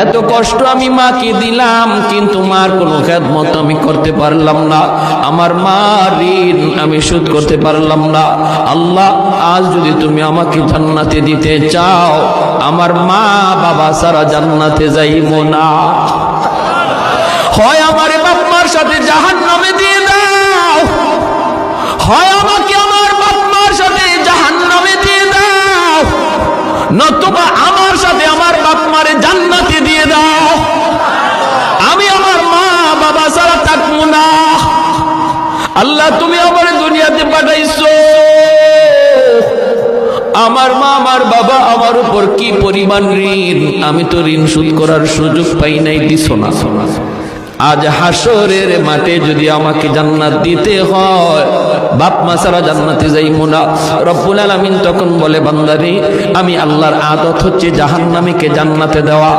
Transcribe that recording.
এত কষ্ট আমি মাকে দিলাম, কিন্তু মার কোনো খেদমত আমি করতে পারলাম না। আমার মার ঋণ আমি শোধ করতে পারলাম না। আল্লাহ, আজ যদি তুমি আমাকে জান্নাতে দিতে চাও, আমার মা বাবা সারা জান্নাতে যাইবো না। হয় আমার বাপ মার সাথে জাহান্নামে দিয়ে দাও, হয় আমাকে আমার বাপ মার সাথে জাহান্নামে দিয়ে দাও, নতুবা আমার সাথে আমার বাপ মারে জান্নাতে দিয়ে দাও। আমি আমার মা বাবা ছাড়া থাকবো না। আল্লাহ, তুমি আমার দুনিয়াতে পাঠাইছো, আমার মা আমার বাবা আমার উপর কি পরিমাণ ঋণ, আমি তো ঋণ শোধ করার সুযোগ পাই নাই, দিছো না। আজ হাসরের মাঠে যদি আমাকে জান্নাত দিতে হয়, বাপ মা ছাড়া জান্নাতে যাইবো না। রব্বুল আলামিন তখন বলে, বান্দারে, আমি আল্লাহর আদত হচ্ছে জাহান্নামীকে জান্নাতে দেওয়া।